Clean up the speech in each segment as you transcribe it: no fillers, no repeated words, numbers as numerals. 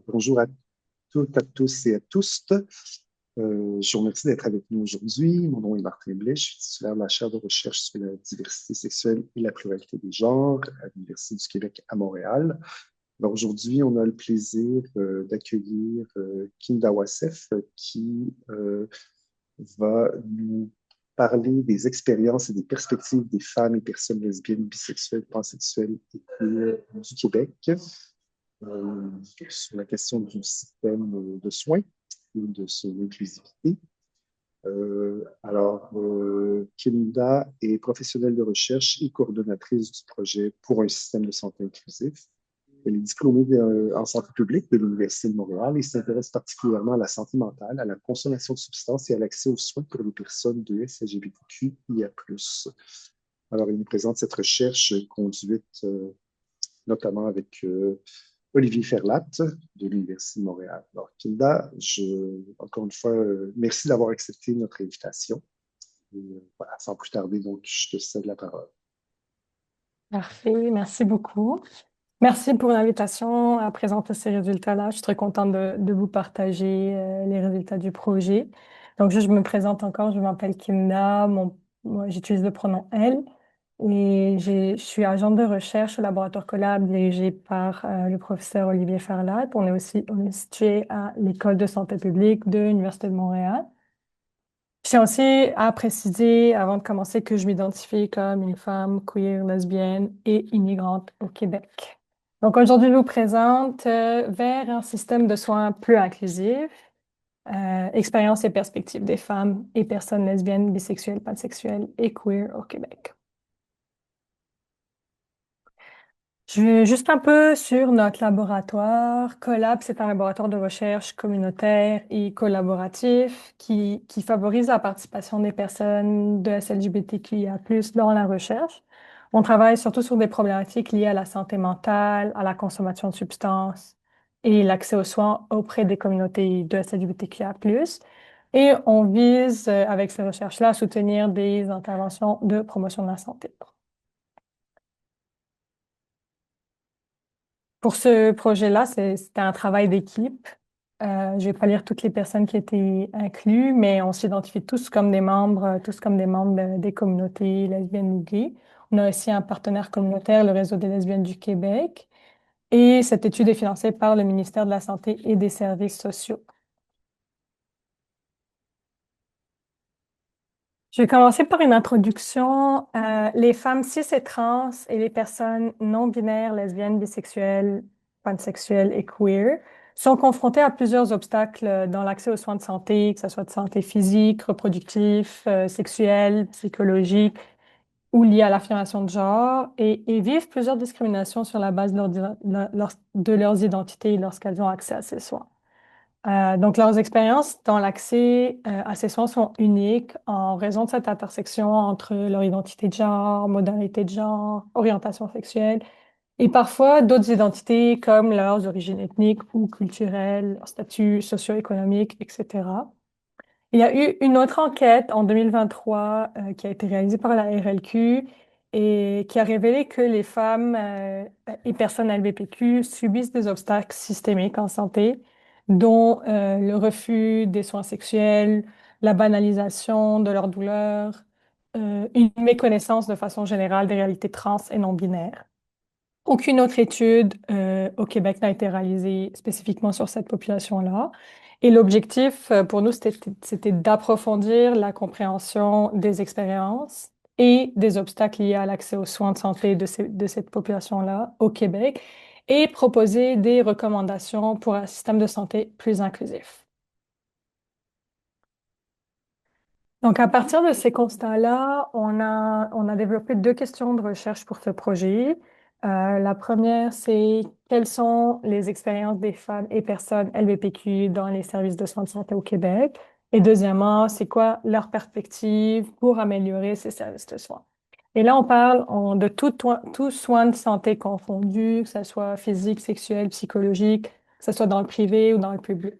Bonjour à toutes, à tous et à tous. Je vous remercie d'être avec nous aujourd'hui. Mon nom est Martin Blais, je suis titulaire de la chaire de recherche sur la diversité sexuelle et la pluralité des genres à l'Université du Québec à Montréal. Alors aujourd'hui, on a le plaisir d'accueillir Kinda Wassef qui va nous parler des expériences et des perspectives des femmes et personnes lesbiennes, bisexuelles, pansexuelles et queer du Québec euh, sur la question du système de soins et de son inclusivité. Kinda est professionnelle de recherche et coordonnatrice du projet pour un système de santé inclusif. Elle est diplômée en santé publique de l'Université de Montréal et s'intéresse particulièrement à la santé mentale, à la consommation de substances et à l'accès aux soins pour les personnes de LGBTQIA+. Alors, elle nous présente cette recherche conduite notamment avec Olivier Ferlatte de l'Université de Montréal. Alors, Kinda, encore une fois, merci d'avoir accepté notre invitation. Et, voilà, sans plus tarder, donc, je te cède la parole. Parfait, merci beaucoup. Merci pour l'invitation à présenter ces résultats-là. Je suis très contente de vous partager les résultats du projet. Donc, je me présente encore, je m'appelle Kimna, moi, j'utilise le pronom elle et je suis agente de recherche au laboratoire Collab dirigé par le professeur Olivier Ferlat. On est situé à l'École de santé publique de l'Université de Montréal. Je tiens aussi à préciser, avant de commencer, que je m'identifie comme une femme queer, lesbienne et immigrante au Québec. Donc aujourd'hui, je vous présente vers un système de soins plus inclusif, expériences et perspectives des femmes et personnes lesbiennes, bisexuelles, pansexuelles et queer au Québec. Je vais juste un peu sur notre laboratoire. Collab, c'est un laboratoire de recherche communautaire et collaboratif qui favorise la participation des personnes de SLGBTQIA+, dans la recherche. On travaille surtout sur des problématiques liées à la santé mentale, à la consommation de substances et l'accès aux soins auprès des communautés de SLGBTQIA+. Et on vise, avec ces recherches-là, à soutenir des interventions de promotion de la santé. Pour ce projet-là, c'était un travail d'équipe. Je vais pas lire toutes les personnes qui étaient incluses, mais on s'identifie tous comme des membres des communautés lesbiennes ou gays. On a aussi un partenaire communautaire, le Réseau des lesbiennes du Québec. Et cette étude est financée par le ministère de la Santé et des Services sociaux. Je vais commencer par une introduction. Les femmes cis et trans et les personnes non binaires, lesbiennes, bisexuelles, pansexuelles et queer sont confrontées à plusieurs obstacles dans l'accès aux soins de santé, que ce soit de santé physique, reproductif, sexuelle, psychologique ou liée à l'affirmation de genre et vivent plusieurs discriminations sur la base de leurs identités lorsqu'elles ont accès à ces soins. Donc, leurs expériences dans l'accès à ces soins sont uniques en raison de cette intersection entre leur identité de genre, modalité de genre, orientation sexuelle et parfois d'autres identités comme leurs origines ethniques ou culturelles, leur statut socio-économique, etc. Il y a eu une autre enquête en 2023 qui a été réalisée par la RLQ et qui a révélé que les femmes et personnes LGBTQ subissent des obstacles systémiques en santé, dont le refus des soins sexuels, la banalisation de leur douleur, une méconnaissance de façon générale des réalités trans et non binaires. Aucune autre étude au Québec n'a été réalisée spécifiquement sur cette population-là. Et l'objectif pour nous, c'était d'approfondir la compréhension des expériences et des obstacles liés à l'accès aux soins de santé de cette population-là au Québec et proposer des recommandations pour un système de santé plus inclusif. Donc, à partir de ces constats-là, on a développé deux questions de recherche pour ce projet. La première, c'est quelles sont les expériences des femmes et personnes LGBTQ dans les services de soins de santé au Québec? Et deuxièmement, c'est quoi leur perspective pour améliorer ces services de soins? Et là, on parle de tout soin de santé confondu, que ce soit physique, sexuel, psychologique, que ce soit dans le privé ou dans le public.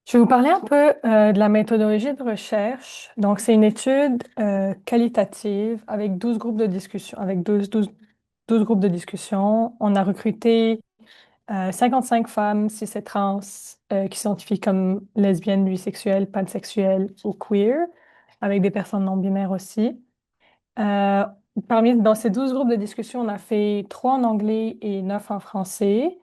Je vais vous parler un peu de la méthodologie de recherche. Donc, c'est une étude qualitative avec 12 groupes de discussion, avec 12 groupes de discussion. On a recruté 55 femmes cis et trans qui s'identifient comme lesbiennes, bisexuelles, pansexuelles ou queer, avec des personnes non binaires aussi. Euh, dans ces 12 groupes de discussion, on a fait 3 en anglais et 9 en français.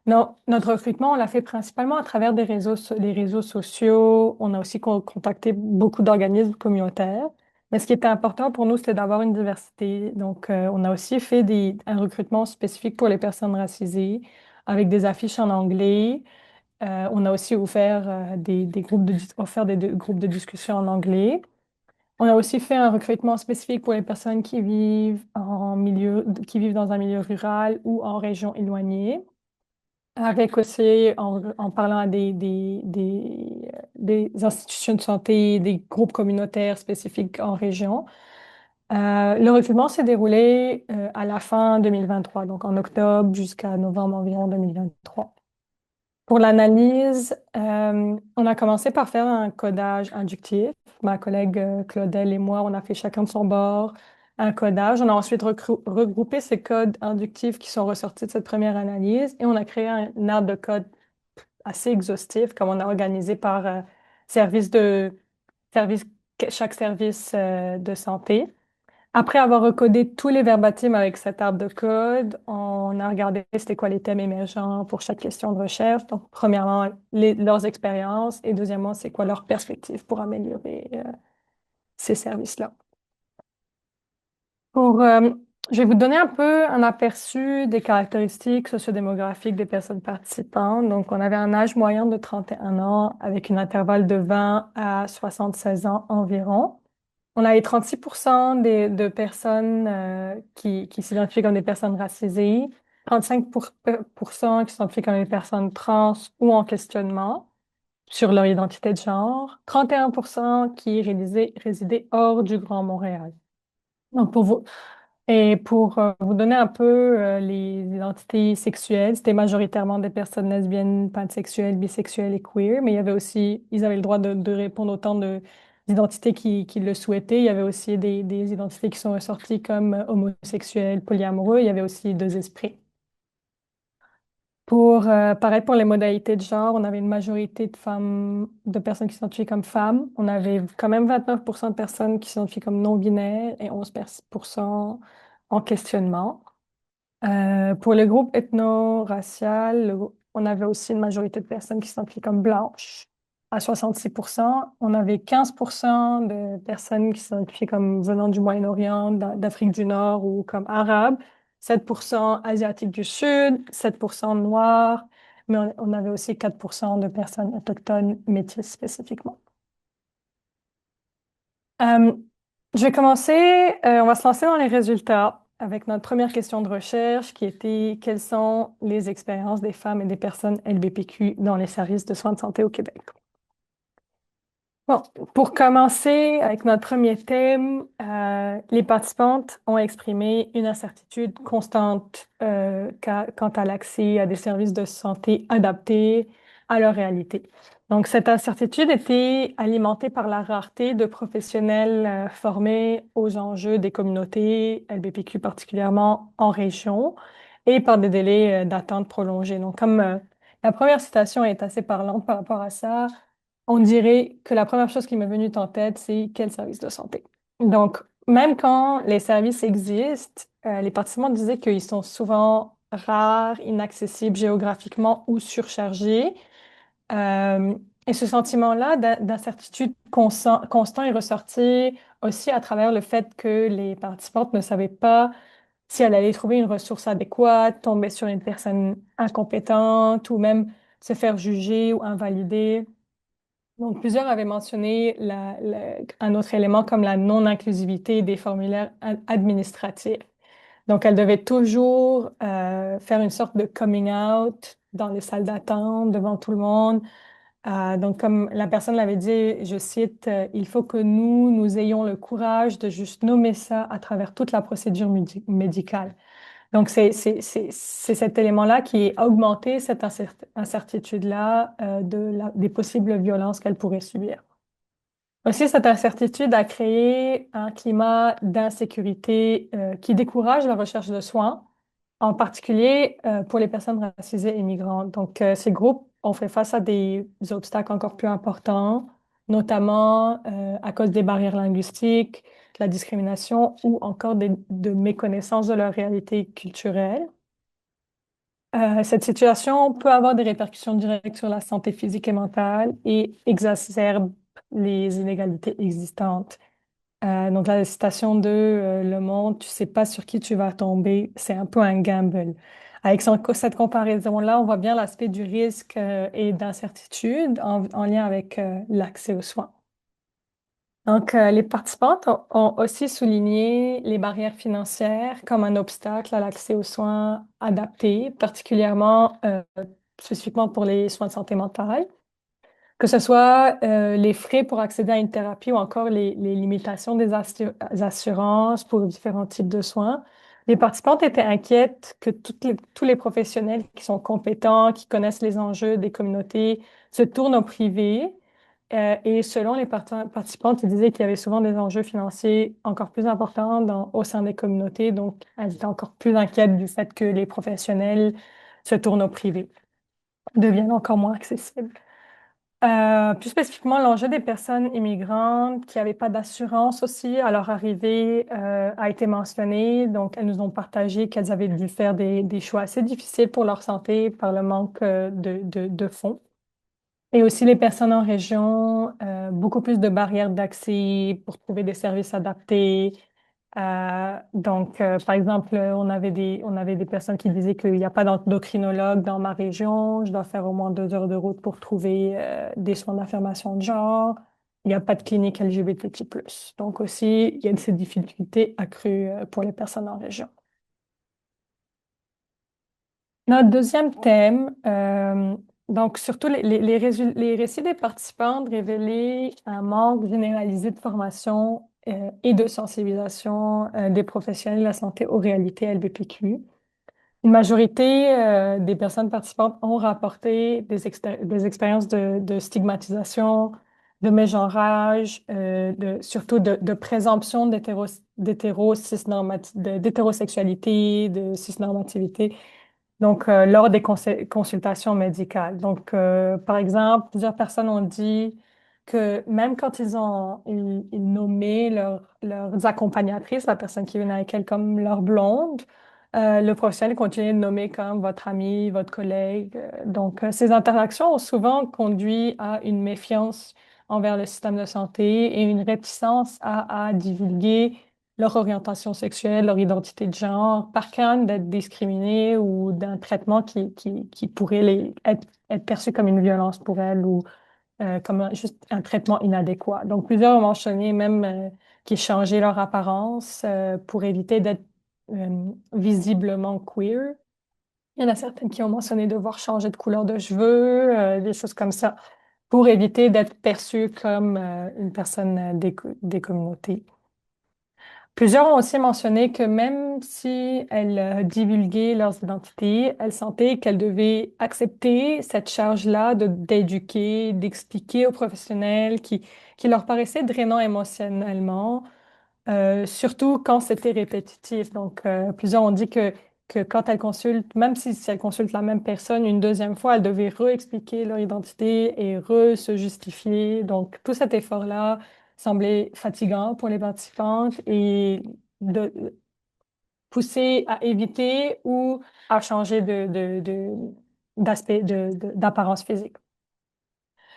Non, notre recrutement, on l'a fait principalement à travers les réseaux sociaux. On a aussi contacté beaucoup d'organismes communautaires. Mais ce qui était important pour nous, c'était d'avoir une diversité. Donc, on a aussi fait un recrutement spécifique pour les personnes racisées avec des affiches en anglais. On a aussi offert, offert groupes de discussion en anglais. On a aussi fait un recrutement spécifique pour les personnes qui vivent dans un milieu rural ou en région éloignée. Avec aussi, en parlant à des institutions de santé, des groupes communautaires spécifiques en région. Le recrutement s'est déroulé à la fin 2023, donc en octobre jusqu'à novembre environ 2023. Pour l'analyse, on a commencé par faire un codage inductif. Ma collègue Claudel et moi, on a fait chacun de son bord un codage. On a ensuite regroupé ces codes inductifs qui sont ressortis de cette première analyse et on a créé un arbre de code assez exhaustif, comme on a organisé par service de service, chaque service de santé. Après avoir recodé tous les verbatims avec cet arbre de code, on a regardé c'était quoi les thèmes émergents pour chaque question de recherche. Donc, premièrement, leurs expériences et deuxièmement, c'est quoi leur perspective pour améliorer ces services-là. Pour, euh, je vais vous donner un peu un aperçu des caractéristiques sociodémographiques des personnes participantes. Donc, on avait un âge moyen de 31 ans avec un intervalle de 20 à 76 ans environ. On avait 36% de personnes qui s'identifient comme des personnes racisées, 35% qui s'identifient comme des personnes trans ou en questionnement sur leur identité de genre, 31% qui résidaient hors du Grand Montréal. Donc, pour vous donner un peu les identités sexuelles, c'était majoritairement des personnes lesbiennes, pansexuelles, bisexuelles et queer, mais il y avait aussi, ils avaient le droit de répondre autant d'identités qui le souhaitaient. Il y avait aussi des identités qui sont ressorties comme homosexuels, polyamoureux. Il y avait aussi deux esprits. Pareil pour les modalités de genre, on avait une majorité de femmes, de personnes qui s'identifiaient comme femmes. On avait quand même 29% de personnes qui s'identifiaient comme non-binaires et 11% en questionnement. Pour le groupe ethno-racial, on avait aussi une majorité de personnes qui s'identifiaient comme blanches à 66%. On avait 15% de personnes qui s'identifiaient comme venant du Moyen-Orient, d'Afrique du Nord ou comme arabes. 7% asiatiques du Sud, 7% noirs, mais on avait aussi 4% de personnes autochtones métisses spécifiquement. Euh, je vais commencer, on va se lancer dans les résultats avec notre première question de recherche qui était quelles sont les expériences des femmes et des personnes LGBTQ dans les services de soins de santé au Québec. Bon, pour commencer avec notre premier thème, les participantes ont exprimé une incertitude constante quant à l'accès à des services de santé adaptés à leur réalité. Donc, cette incertitude était alimentée par la rareté de professionnels formés aux enjeux des communautés LGBTQ, particulièrement en région, et par des délais d'attente prolongés. Donc, comme la première citation est assez parlante par rapport à ça, on dirait que la première chose qui m'est venue en tête, c'est quel service de santé. Donc, même quand les services existent, les participants disaient qu'ils sont souvent rares, inaccessibles géographiquement ou surchargés. Euh, et ce sentiment-là d'incertitude constant est ressorti aussi à travers le fait que les participantes ne savaient pas si elles allaient trouver une ressource adéquate, tomber sur une personne incompétente ou même se faire juger ou invalider. Donc, plusieurs avaient mentionné un autre élément comme la non-inclusivité des formulaires administratifs. Donc, elles devaient toujours faire une sorte de coming out dans les salles d'attente devant tout le monde. Donc, comme la personne l'avait dit, je cite, il faut que nous ayons le courage de juste nommer ça à travers toute la procédure médicale. Donc, c'est cet élément-là qui a augmenté cette incertitude-là des possibles violences qu'elle pourrait subir. Aussi, cette incertitude a créé un climat d'insécurité qui décourage la recherche de soins, en particulier pour les personnes racisées et migrantes. Donc, ces groupes ont fait face à des obstacles encore plus importants, notamment à cause des barrières linguistiques, de la discrimination ou encore de méconnaissance de leur réalité culturelle. Cette situation peut avoir des répercussions directes sur la santé physique et mentale et exacerbe les inégalités existantes. Donc, la citation de Le Monde, tu sais pas sur qui tu vas tomber, c'est un peu un gamble. Avec cette comparaison-là, on voit bien l'aspect du risque et d'incertitude en lien avec l'accès aux soins. Donc, les participantes ont aussi souligné les barrières financières comme un obstacle à l'accès aux soins adaptés, particulièrement spécifiquement pour les soins de santé mentale. Que ce soit les frais pour accéder à une thérapie ou encore les limitations des assurances pour différents types de soins. Les participantes étaient inquiètes que tous les professionnels qui sont compétents, qui connaissent les enjeux des communautés, se tournent au privé. Et selon les participantes, ils disaient qu'il y avait souvent des enjeux financiers encore plus importants au sein des communautés. Donc, elles étaient encore plus inquiètes du fait que les professionnels se tournent au privé, deviennent encore moins accessibles. Plus spécifiquement, l'enjeu des personnes immigrantes qui n'avaient pas d'assurance aussi à leur arrivée a été mentionné. Donc, elles nous ont partagé qu'elles avaient dû faire des choix assez difficiles pour leur santé par le manque de fonds. Et aussi les personnes en région, beaucoup plus de barrières d'accès pour trouver des services adaptés. Par exemple, on avait des personnes qui disaient qu'il n'y a pas d'endocrinologue dans ma région. Je dois faire au moins 2 heures de route pour trouver des soins d'affirmation de genre. Il n'y a pas de clinique LGBTQ+. Donc aussi, il y a ces difficultés accrues pour les personnes en région. Notre deuxième thème, donc surtout les récits des participantes révélaient un manque généralisé de formation et de sensibilisation des professionnels de la santé aux réalités LGBTQ. Une majorité des personnes participantes ont rapporté des expériences de stigmatisation, de mégenrage, surtout de présomption d'hétérosexualité, de cisnormativité. Donc, lors des consultations médicales. Donc, par exemple, plusieurs personnes ont dit que même quand ils nommaient leurs accompagnatrices, la personne qui venait avec elles comme leur blonde, le professionnel continuait de nommer comme votre ami, votre collègue. Donc, ces interactions ont souvent conduit à une méfiance envers le système de santé et une réticence à divulguer leur orientation sexuelle, leur identité de genre, par crainte d'être discriminés ou d'un traitement qui pourrait être perçu comme une violence pour elles ou comme juste un traitement inadéquat. Donc, plusieurs ont mentionné même qu'ils changeaient leur apparence pour éviter d'être visiblement queer. Il y en a certaines qui ont mentionné devoir changer de couleur de cheveux, des choses comme ça, pour éviter d'être perçues comme une personne des communautés. Plusieurs ont aussi mentionné que même si elles divulguaient leurs identités, elles sentaient qu'elles devaient accepter cette charge-là d'éduquer, d'expliquer aux professionnels qui leur paraissait drainant émotionnellement, surtout quand c'était répétitif. Donc, plusieurs ont dit que quand elles consultent, même si elles consultent la même personne une deuxième fois, elles devaient réexpliquer leur identité et se justifier. Donc, tout cet effort-là semblait fatigant pour les participantes et de pousser à éviter ou à changer d'apparence physique.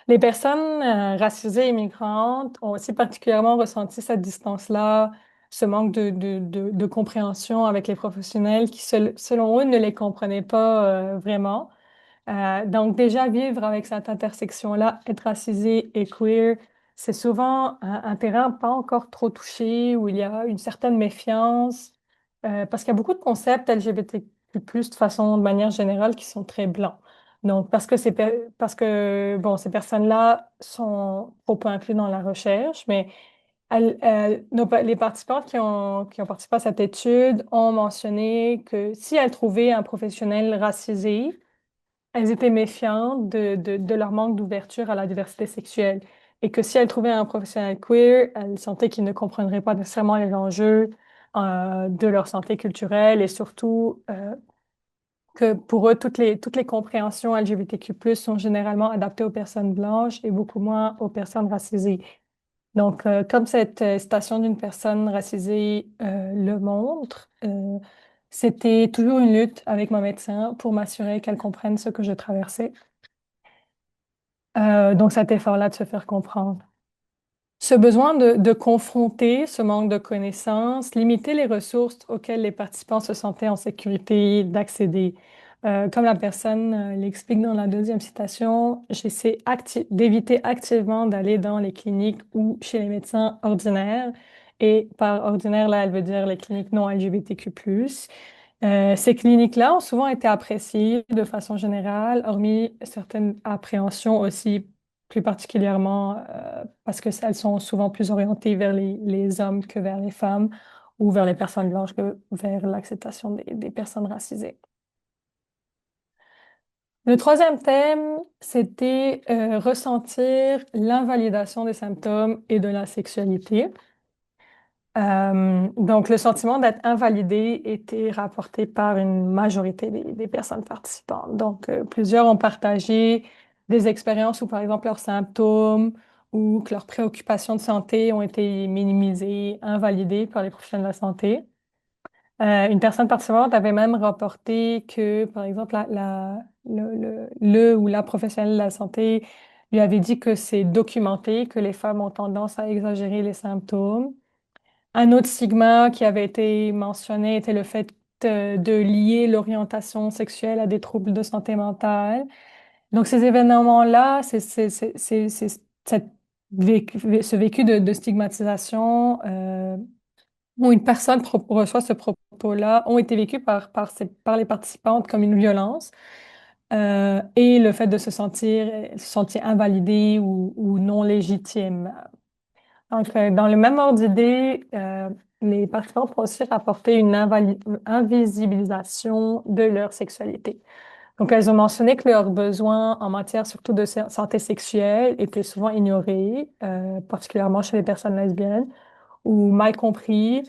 Les personnes racisées et migrantes ont aussi particulièrement ressenti cette distance-là, ce manque de compréhension avec les professionnels qui, selon eux, ne les comprenaient pas vraiment. Donc déjà, vivre avec cette intersection-là, être racisé et queer, c'est souvent un terrain pas encore trop touché, où il y a une certaine méfiance, parce qu'il y a beaucoup de concepts LGBTQ+, de façon, de manière générale, qui sont très blancs. Donc, parce que bon, ces personnes-là sont trop peu incluses dans la recherche, mais les participantes qui ont participé à cette étude ont mentionné que si elles trouvaient un professionnel racisé, elles étaient méfiantes de leur manque d'ouverture à la diversité sexuelle. et que si elles trouvaient un professionnel queer, elles sentaient qu'il ne comprendrait pas nécessairement les enjeux de leur santé culturelle et surtout que pour eux, toutes les compréhensions LGBTQ+, sont généralement adaptées aux personnes blanches et beaucoup moins aux personnes racisées. Donc, comme cette citation d'une personne racisée le montre, c'était toujours une lutte avec mon médecin pour m'assurer qu'elle comprenne ce que je traversais. Donc, cet effort-là de se faire comprendre. Ce besoin de confronter ce manque de connaissances, limiter les ressources auxquelles les participants se sentaient en sécurité d'accéder. Comme la personne l'explique dans la deuxième citation, j'essaie d'éviter activement d'aller dans les cliniques ou chez les médecins ordinaires. Et par ordinaire, là, elle veut dire les cliniques non LGBTQ+. Ces cliniques-là ont souvent été appréciées de façon générale, hormis certaines appréhensions aussi, plus particulièrement parce que elles sont souvent plus orientées vers les hommes que vers les femmes ou vers les personnes blanches que vers l'acceptation des personnes racisées. Le troisième thème, c'était ressentir l'invalidation des symptômes et de la sexualité. Donc, le sentiment d'être invalidé était rapporté par une majorité des personnes participantes. Donc, plusieurs ont partagé des expériences où, par exemple, leurs symptômes ou que leurs préoccupations de santé ont été minimisées, invalidées par les professionnels de la santé. Une personne participante avait même rapporté que, par exemple, le ou la professionnelle de la santé lui avait dit que c'est documenté, que les femmes ont tendance à exagérer les symptômes. Un autre stigma qui avait été mentionné était le fait de lier l'orientation sexuelle à des troubles de santé mentale. Donc, ces événements-là, ce vécu de stigmatisation où une personne reçoit ce propos-là ont été vécus par les participantes comme une violence. Et le fait de se sentir invalidé ou non légitime. Donc, dans le même ordre d'idée, les participants ont aussi rapporté une invisibilisation de leur sexualité. Donc, elles ont mentionné que leurs besoins en matière surtout de santé sexuelle étaient souvent ignorés, particulièrement chez les personnes lesbiennes, ou mal compris,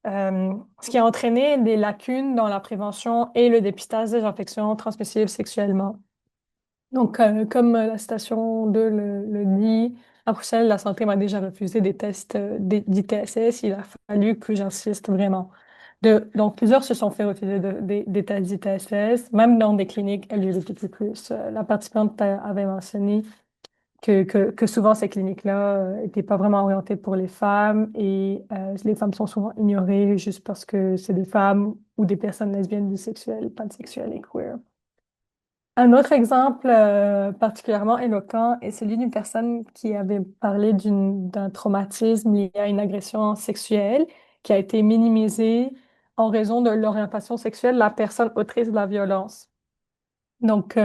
ce qui a entraîné des lacunes dans la prévention et le dépistage des infections transmissibles sexuellement. Donc, comme la citation 2 le dit, à Bruxelles, la santé m'a déjà refusé des tests d'ITSS. Il a fallu que j'insiste vraiment. Donc, plusieurs se sont fait refuser des tests d'ITSS, même dans des cliniques LGBTQ+. La participante avait mentionné que souvent ces cliniques-là n'étaient pas vraiment orientées pour les femmes et les femmes sont souvent ignorées juste parce que c'est des femmes ou des personnes lesbiennes, bisexuelles, pansexuelles et queer. Un autre exemple particulièrement éloquent est celui d'une personne qui avait parlé d'un traumatisme lié à une agression sexuelle qui a été minimisée en raison de l'orientation sexuelle de la personne autrice de la violence. Donc,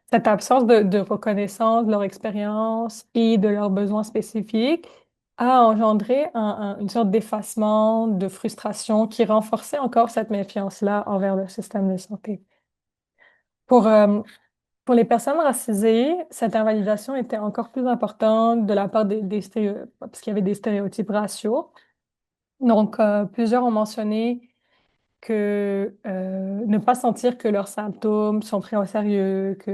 cette absence de reconnaissance de leur expérience et de leurs besoins spécifiques a engendré une sorte d'effacement, de frustration qui renforçait encore cette méfiance-là envers le système de santé. Pour, euh, pour les personnes racisées, cette invalidation était encore plus importante de la part parce qu'il y avait des stéréotypes raciaux. Donc, plusieurs ont mentionné que ne pas sentir que leurs symptômes sont pris au sérieux, que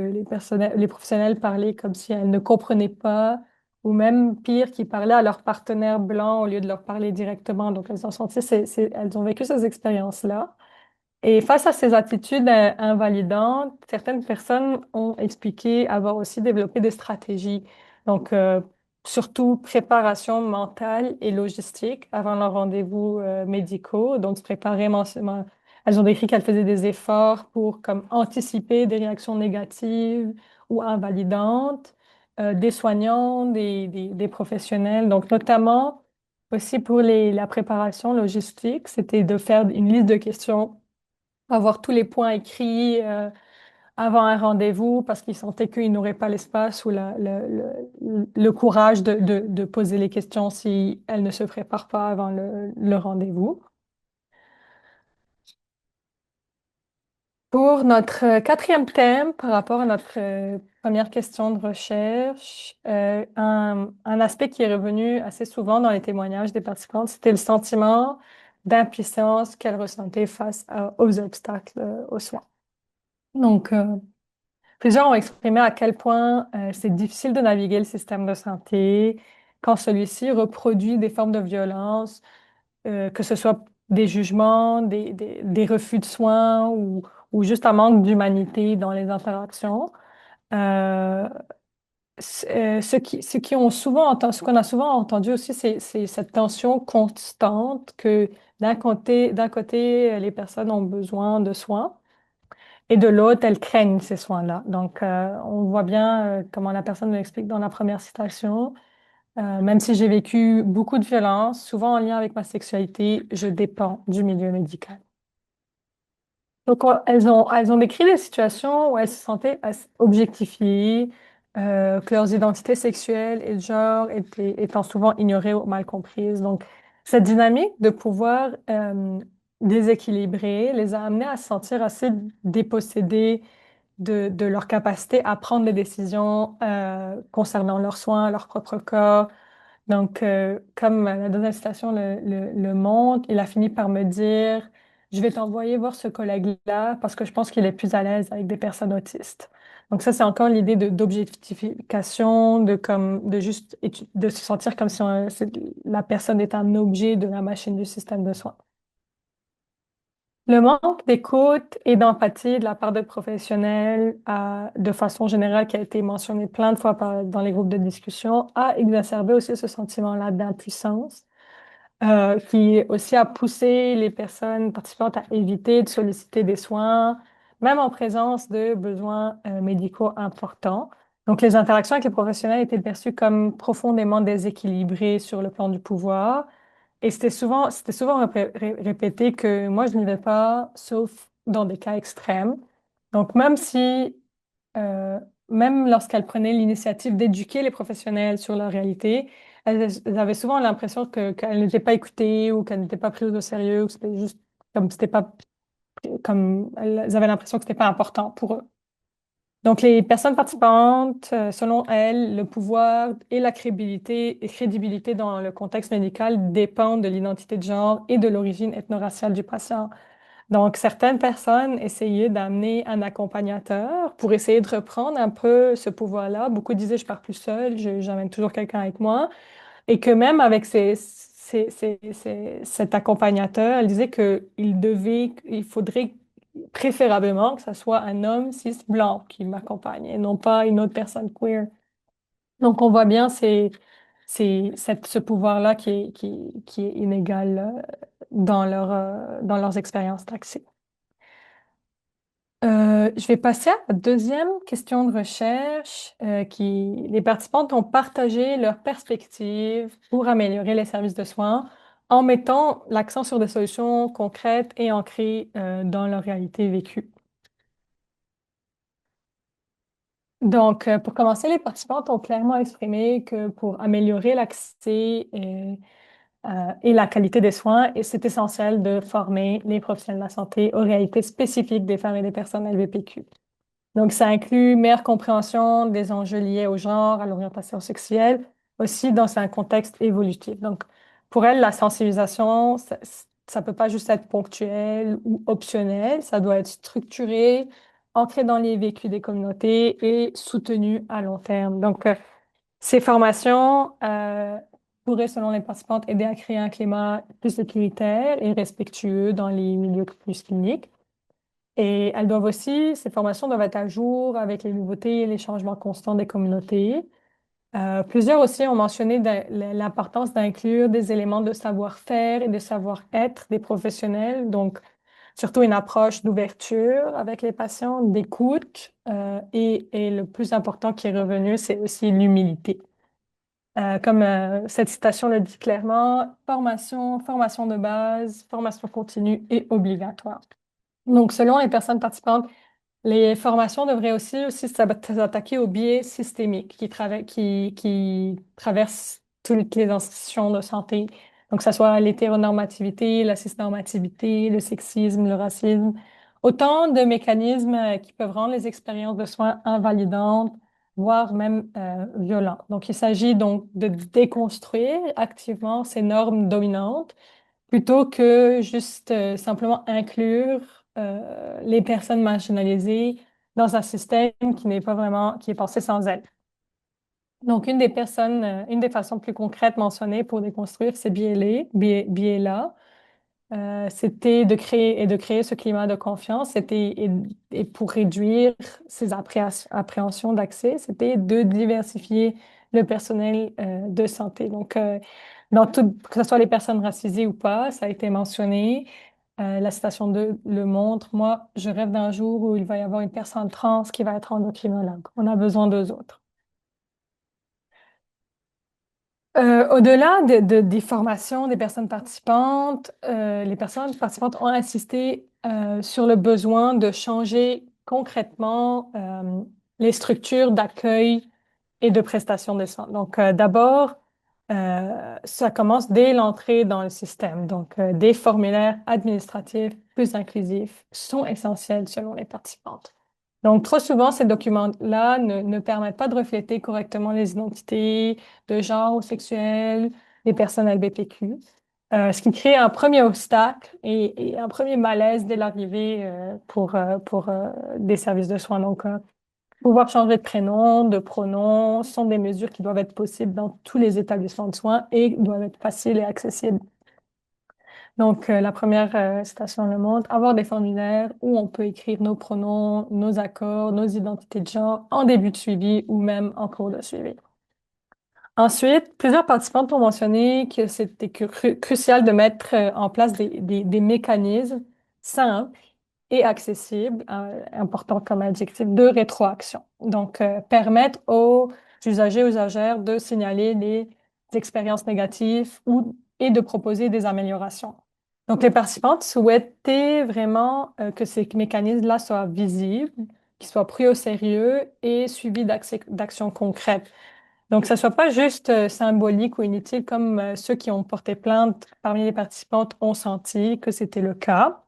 les professionnels parlaient comme si elles ne comprenaient pas, ou même pire, qu'ils parlaient à leur partenaire blanc au lieu de leur parler directement. Donc, elles ont senti, elles ont vécu ces expériences-là. Et face à ces attitudes invalidantes, certaines personnes ont expliqué avoir aussi développé des stratégies. Donc, surtout préparation mentale et logistique avant leurs rendez-vous médicaux. Donc, se préparer mensuellement. Elles ont décrit qu'elles faisaient des efforts pour comme anticiper des réactions négatives ou invalidantes des soignants, des professionnels. Donc, notamment aussi pour la préparation logistique, c'était de faire une liste de questions, avoir tous les points écrits avant un rendez-vous parce qu'ils sentaient qu'ils n'auraient pas l'espace ou le courage de poser les questions si elles ne se préparent pas avant le rendez-vous. Pour notre quatrième thème, par rapport à notre première question de recherche, un aspect qui est revenu assez souvent dans les témoignages des participantes, c'était le sentiment d'impuissance qu'elles ressentaient face aux obstacles aux soins. Donc, plusieurs ont exprimé à quel point c'est difficile de naviguer le système de santé quand celui-ci reproduit des formes de violence, que ce soit des jugements, des refus de soins ou juste un manque d'humanité dans les interactions. Euh, ce qu'on a souvent entendu aussi, c'est cette tension constante que d'un côté, les personnes ont besoin de soins et de l'autre, elles craignent ces soins-là. Donc, on voit bien comment la personne l'explique dans la première citation. Même si j'ai vécu beaucoup de violences, souvent en lien avec ma sexualité, je dépends du milieu médical. Donc, elles ont décrit des situations où elles se sentaient objectifiées, que leurs identités sexuelles et de genre étant souvent ignorées ou mal comprises. Donc, cette dynamique de pouvoir déséquilibré les a amenées à se sentir assez dépossédées de leur capacité à prendre des décisions concernant leurs soins, leur propre corps. Donc, comme la deuxième citation le montre, il a fini par me dire, je vais t'envoyer voir ce collègue-là parce que je pense qu'il est plus à l'aise avec des personnes autistes. Donc ça, c'est encore l'idée d'objectification, de se sentir comme si la personne est un objet de la machine du système de soins. Le manque d'écoute et d'empathie de la part de professionnels, de façon générale, qui a été mentionné plein de fois dans les groupes de discussion, a exacerbé aussi ce sentiment-là d'impuissance, qui aussi a poussé les personnes participantes à éviter de solliciter des soins, même en présence de besoins médicaux importants. Donc, les interactions avec les professionnels étaient perçues comme profondément déséquilibrées sur le plan du pouvoir et c'était souvent répété que moi, je n'y vais pas, sauf dans des cas extrêmes. Donc, euh, même lorsqu'elles prenaient l'initiative d'éduquer les professionnels sur leur réalité, elles avaient souvent l'impression qu'elles n'étaient pas écoutées ou qu'elles n'étaient pas prises au sérieux, ou que c'était juste comme c'était pas, comme elles avaient l'impression que c'était pas important pour eux. Donc, les personnes participantes, selon elles, le pouvoir et la crédibilité dans le contexte médical dépendent de l'identité de genre et de l'origine ethno-raciale du patient. Donc, certaines personnes essayaient d'amener un accompagnateur pour essayer de reprendre un peu ce pouvoir-là. Beaucoup disaient, je pars plus seule, j'amène toujours quelqu'un avec moi. Et que même avec cet accompagnateur, elle disait il faudrait préférablement que ce soit un homme cis blanc qui m'accompagne et non pas une autre personne queer. Donc, on voit bien ce pouvoir-là qui est inégal dans leurs expériences d'accès. Je vais passer à la deuxième question de recherche les participantes ont partagé leurs perspectives pour améliorer les services de soins en mettant l'accent sur des solutions concrètes et ancrées dans leur réalité vécue. Donc, pour commencer, les participantes ont clairement exprimé que pour améliorer l'accès et la qualité des soins, et c'est essentiel de former les professionnels de la santé aux réalités spécifiques des femmes et des personnes LGBTQ. Donc, ça inclut meilleure compréhension des enjeux liés au genre, à l'orientation sexuelle, aussi dans un contexte évolutif. Donc, pour elle, la sensibilisation, ça peut pas juste être ponctuel ou optionnel, ça doit être structuré, ancré dans les vécus des communautés et soutenu à long terme. Donc, ces formations pourraient, selon les participantes, aider à créer un climat plus sécuritaire et respectueux dans les milieux plus cliniques. Et ces formations doivent être à jour avec les nouveautés et les changements constants des communautés. Plusieurs aussi ont mentionné l'importance d'inclure des éléments de savoir-faire et de savoir-être des professionnels, donc surtout une approche d'ouverture avec les patients, d'écoute, et le plus important qui est revenu, c'est aussi l'humilité. Comme cette citation le dit clairement, formation de base, formation continue et obligatoire. Donc, selon les personnes participantes, les formations devraient aussi s'attaquer aux biais systémiques qui traversent toutes les institutions de santé. Donc, que ce soit l'hétéronormativité, la cisnormativité, le sexisme, le racisme, autant de mécanismes qui peuvent rendre les expériences de soins invalidantes, voire même violentes. Donc, il s'agit donc de déconstruire activement ces normes dominantes plutôt que juste simplement inclure les personnes marginalisées dans un système qui n'est pas vraiment, qui est pensé sans elles. Donc, une des façons plus concrètes mentionnées pour déconstruire ces biais-là, c'était de créer ce climat de confiance, et pour réduire ces appréhensions d'accès, c'était de diversifier le personnel de santé. Donc, que ce soit les personnes racisées ou pas, ça a été mentionné. La citation 2 le montre. Moi, je rêve d'un jour où il va y avoir une personne trans qui va être endocrinologue. On a besoin d'eux autres. Au-delà des formations des personnes participantes, les personnes participantes ont insisté sur le besoin de changer concrètement les structures d'accueil et de prestation des soins. Donc, d'abord, ça commence dès l'entrée dans le système. Donc, des formulaires administratifs plus inclusifs sont essentiels selon les participantes. Donc, trop souvent, ces documents-là ne permettent pas de refléter correctement les identités de genre ou sexuel des personnes LGBTQ, ce qui crée un premier obstacle et un premier malaise dès l'arrivée pour des services de soins. Donc, pouvoir changer de prénom, de pronom sont des mesures qui doivent être possibles dans tous les établissements de soins et doivent être faciles et accessibles. Donc, la première citation le montre, avoir des formulaires où on peut écrire nos pronoms, nos accords, nos identités de genre en début de suivi ou même en cours de suivi. Ensuite, plusieurs participants ont mentionné que c'était crucial de mettre en place des mécanismes simples et accessibles, important comme adjectif, de rétroaction. Donc, permettre aux usagers, usagères de signaler les expériences négatives et de proposer des améliorations. Donc, les participantes souhaitaient vraiment que ces mécanismes-là soient visibles, qu'ils soient pris au sérieux et suivis d'actions concrètes. Donc, que ce soit pas juste symbolique ou inutile comme ceux qui ont porté plainte parmi les participantes ont senti que c'était le cas.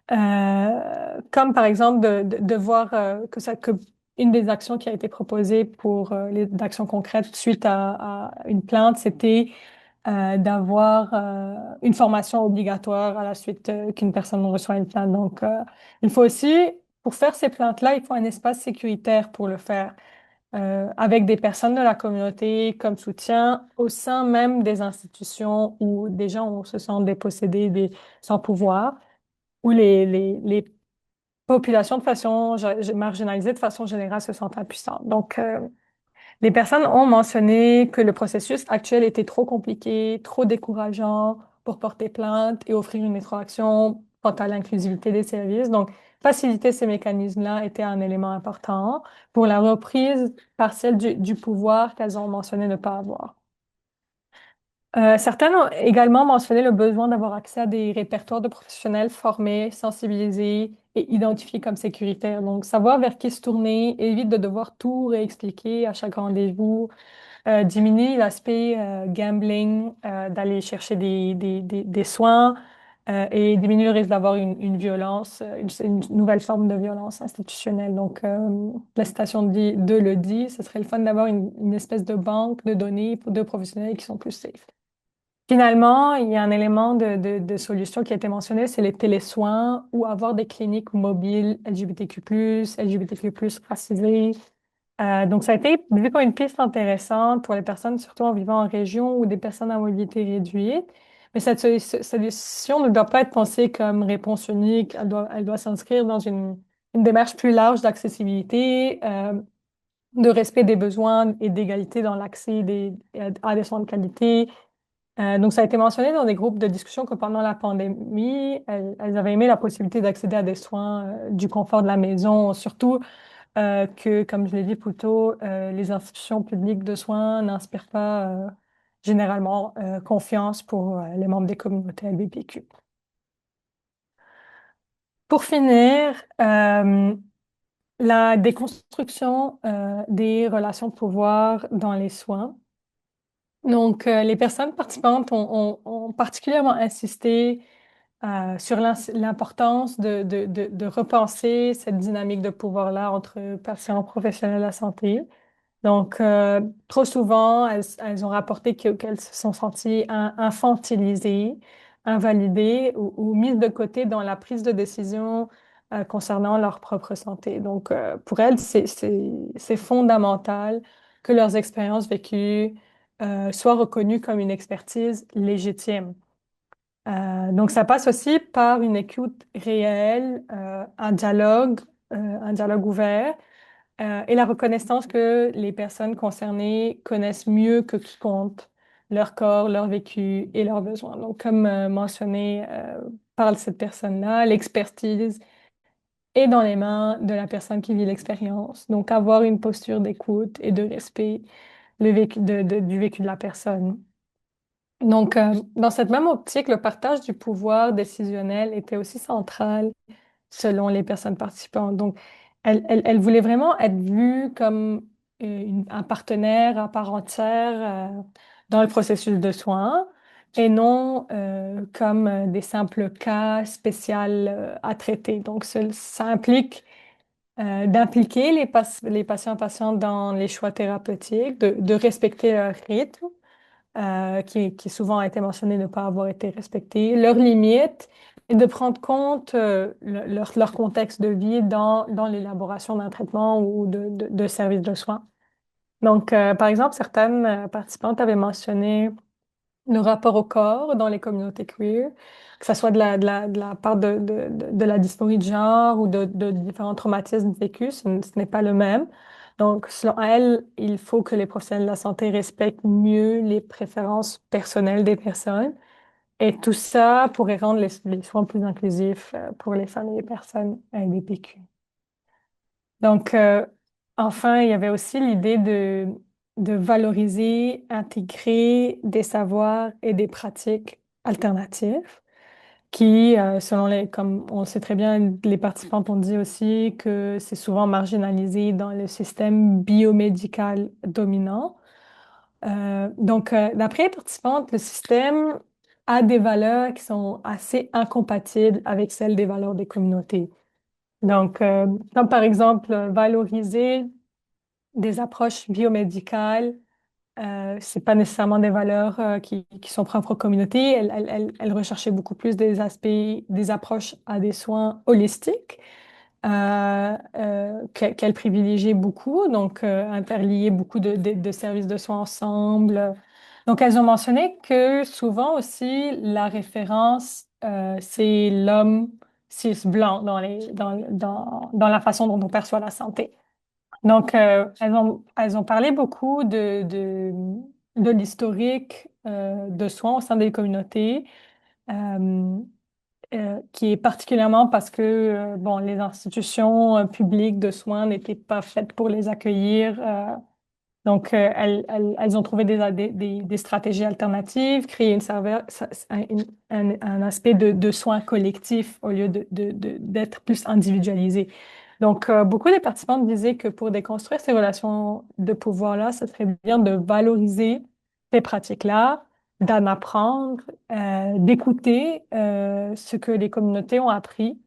Comme par exemple de voir que une des actions qui a été proposée pour d'actions concrètes suite à une plainte, c'était d'avoir une formation obligatoire à la suite qu'une personne reçoit une plainte. Donc, il faut aussi, pour faire ces plaintes-là, il faut un espace sécuritaire pour le faire avec des personnes de la communauté comme soutien au sein même des institutions où des gens où se sentent dépossédés, sans pouvoir, où les populations de façon marginalisées de façon générale se sentent impuissantes. Donc, les personnes ont mentionné que le processus actuel était trop compliqué, trop décourageant pour porter plainte et offrir une rétroaction quant à l'inclusivité des services. Donc, faciliter ces mécanismes-là était un élément important pour la reprise partielle du pouvoir qu'elles ont mentionné ne pas avoir. Certaines ont également mentionné le besoin d'avoir accès à des répertoires de professionnels formés, sensibilisés et identifiés comme sécuritaires. Donc, savoir vers qui se tourner, évite de devoir tout réexpliquer à chaque rendez-vous, diminuer l'aspect gambling, d'aller chercher des soins et diminuer le risque d'avoir une violence, une nouvelle forme de violence institutionnelle. Donc, la citation le dit, ce serait le fun d'avoir une espèce de banque de données de professionnels qui sont plus safe. Finalement, il y a un élément de solution qui a été mentionné, c'est les télésoins ou avoir des cliniques mobiles LGBTQ+, racisées. Donc, ça a été vu comme une piste intéressante pour les personnes, surtout en vivant en région ou des personnes à mobilité réduite. Mais cette solution ne doit pas être pensée comme réponse unique. Elle doit s'inscrire dans une démarche plus large d'accessibilité, de respect des besoins et d'égalité dans l'accès à des soins de qualité. Donc, ça a été mentionné dans des groupes de discussion que pendant la pandémie, elles avaient aimé la possibilité d'accéder à des soins du confort de la maison, surtout que, comme je l'ai dit plus tôt, les institutions publiques de soins n'inspirent pas généralement confiance pour les membres des communautés LGBTQ. Pour finir, la déconstruction des relations de pouvoir dans les soins. Donc, les personnes participantes ont particulièrement insisté sur l'importance de repenser cette dynamique de pouvoir-là entre patients professionnels de la santé. Donc, trop souvent, elles ont rapporté qu'elles se sont senties infantilisées, invalidées ou mises de côté dans la prise de décision concernant leur propre santé. Donc, pour elles, c'est fondamental que leurs expériences vécues soient reconnues comme une expertise légitime. Donc, ça passe aussi par une écoute réelle, un dialogue ouvert et la reconnaissance que les personnes concernées connaissent mieux que quiconque leur corps, leur vécu et leurs besoins. Donc, comme mentionné par cette personne-là, l'expertise est dans les mains de la personne qui vit l'expérience. Donc, avoir une posture d'écoute et de respect du vécu de la personne. Donc, dans cette même optique, le partage du pouvoir décisionnel était aussi central selon les personnes participantes. Donc, elle voulait vraiment être vue comme un partenaire à part entière dans le processus de soins et non comme des simples cas spéciaux à traiter. Donc, ça implique d'impliquer les patients patientes dans les choix thérapeutiques, de respecter leur rythme qui souvent a été mentionné ne pas avoir été respectés, leurs limites et de prendre compte leur contexte de vie dans l'élaboration d'un traitement ou de services de soins. Donc, par exemple, certaines participantes avaient mentionné le rapport au corps dans les communautés queer, que ce soit de la part de la dysphorie de genre ou de différents traumatismes vécus, ce n'est pas le même. Donc, selon elle, il faut que les professionnels de la santé respectent mieux les préférences personnelles des personnes. Et tout ça pourrait rendre les soins plus inclusifs pour les femmes et les personnes LGBTQ. Donc, enfin, il y avait aussi l'idée de valoriser, intégrer des savoirs et des pratiques alternatives qui, comme on le sait très bien, les participants ont dit aussi que c'est souvent marginalisé dans le système biomédical dominant. D'après les participantes, le système a des valeurs qui sont assez incompatibles avec celles des valeurs des communautés. Donc, comme par exemple, valoriser des approches biomédicales, c'est pas nécessairement des valeurs qui sont propres aux communautés. Elle recherchait beaucoup plus des aspects, des approches à des soins holistiques qu'elle privilégiait beaucoup, donc interlier beaucoup de services de soins ensemble. Donc, elles ont mentionné que souvent aussi, la référence, c'est l'homme cis blanc dans la façon dont on perçoit la santé. Donc, elles ont parlé beaucoup de l'historique de soins au sein des communautés, euh, qui est particulièrement parce que bon, les institutions publiques de soins n'étaient pas faites pour les accueillir. Donc, elles ont trouvé des stratégies alternatives, créé un aspect de soins collectifs au lieu d'être plus individualisé. Donc, beaucoup des participants disaient que pour déconstruire ces relations de pouvoir-là, ce serait bien de valoriser ces pratiques-là, d'en apprendre, d'écouter ce que les communautés ont appris.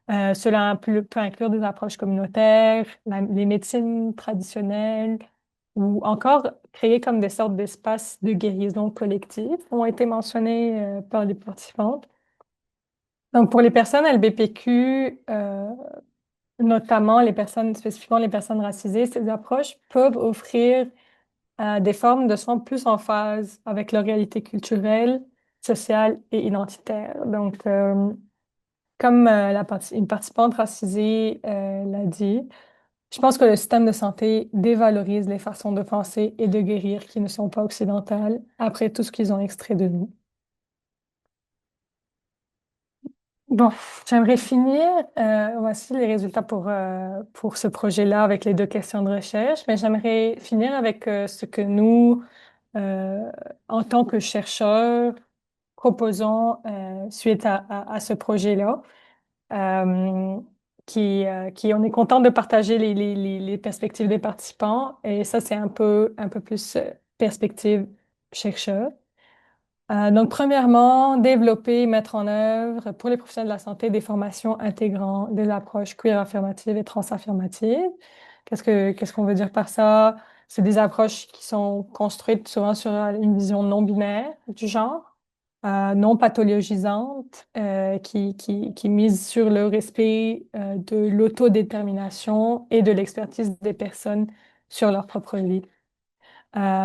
Cela peut inclure des approches communautaires, les médecines traditionnelles, ou encore créer comme des sortes d'espaces de guérison collective ont été mentionnés par les participantes. Donc, pour les personnes LBPQ, notamment spécifiquement les personnes racisées, ces approches peuvent offrir des formes de soins plus en phase avec leur réalité culturelle, sociale et identitaire. Donc, comme une participante racisée l'a dit, je pense que le système de santé dévalorise les façons de penser et de guérir qui ne sont pas occidentales après tout ce qu'ils ont extrait de nous. Bon, j'aimerais finir. Voici les résultats pour ce projet-là avec les deux questions de recherche, mais j'aimerais finir avec ce que nous, euh, en tant que chercheurs, proposons suite à ce projet-là. euh, on est content de partager les perspectives des participants et ça, c'est un peu plus perspective chercheur. Donc, premièrement, développer, mettre en œuvre pour les professionnels de la santé des formations intégrant des approches queer affirmatives et transaffirmatives. Qu'est-ce qu'on veut dire par ça? C'est des approches qui sont construites souvent sur une vision non binaire du genre, non pathologisante, qui mise sur le respect de l'autodétermination et de l'expertise des personnes sur leur propre vie.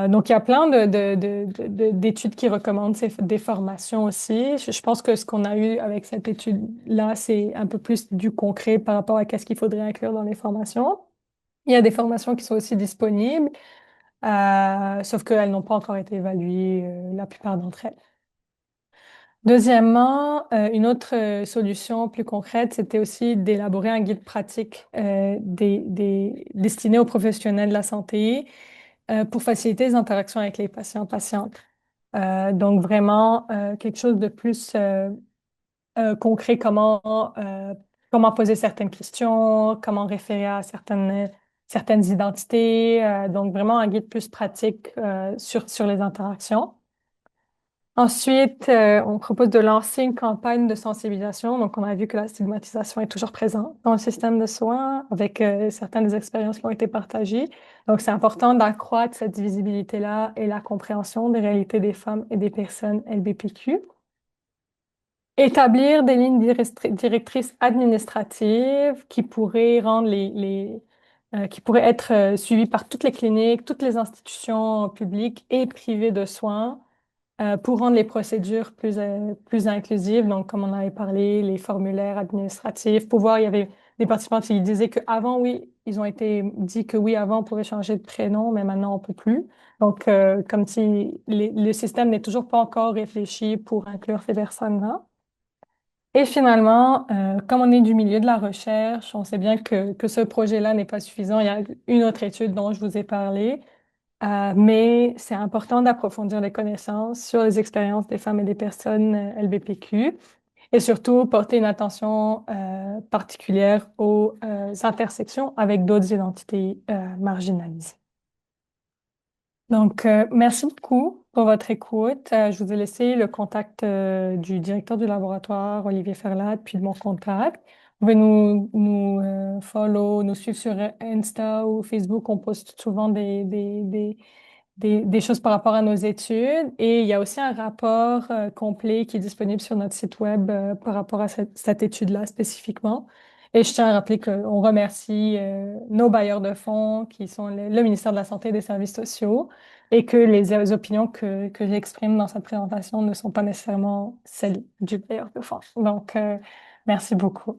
Donc, il y a plein d'études qui recommandent des formations aussi. Je pense que ce qu'on a eu avec cette étude-là, c'est un peu plus du concret par rapport à qu'est-ce qu'il faudrait inclure dans les formations. Il y a des formations qui sont aussi disponibles, sauf qu'elles n'ont pas encore été évaluées, la plupart d'entre elles. Deuxièmement, une autre solution plus concrète, c'était aussi d'élaborer un guide pratique destiné aux professionnels de la santé pour faciliter les interactions avec les patients-patientes. Donc, vraiment, quelque chose de plus concret, comment poser certaines questions, comment référer à certaines identités. Donc, vraiment, un guide plus pratique sur les interactions. Ensuite, on propose de lancer une campagne de sensibilisation. Donc, on a vu que la stigmatisation est toujours présente dans le système de soins avec certaines des expériences qui ont été partagées. Donc, c'est important d'accroître cette visibilité-là et la compréhension des réalités des femmes et des personnes LGBTQ. Établir des lignes directrices administratives qui pourraient rendre qui pourraient être suivies par toutes les cliniques, toutes les institutions publiques et privées de soins pour rendre les procédures plus inclusives. Donc, comme on avait parlé, les formulaires administratifs, il y avait des participants qui disaient qu'avant, oui, ils ont été dit que oui, avant, on pouvait changer de prénom, mais maintenant, on peut plus. Donc, comme si le système n'est toujours pas encore réfléchi pour inclure ces personnes-là. Et finalement, comme on est du milieu de la recherche, on sait bien que ce projet-là n'est pas suffisant. Il y a une autre étude dont je vous ai parlé, mais c'est important d'approfondir les connaissances sur les expériences des femmes et des personnes LGBTQ et surtout porter une attention particulière aux intersections avec d'autres identités marginalisées. Donc, merci beaucoup pour votre écoute. Je vous ai laissé le contact du directeur du laboratoire, Olivier Ferlat, puis de mon contact. Vous pouvez nous follow, nous suivre sur Insta ou Facebook. On poste souvent des choses par rapport à nos études. Et il y a aussi un rapport complet qui est disponible sur notre site web par rapport à cette étude-là spécifiquement. Et je tiens à rappeler qu'on remercie nos bailleurs de fonds, qui sont le ministère de la Santé et des Services sociaux, et que les opinions que j'exprime dans cette présentation ne sont pas nécessairement celles du bailleur de fonds. Donc, merci beaucoup.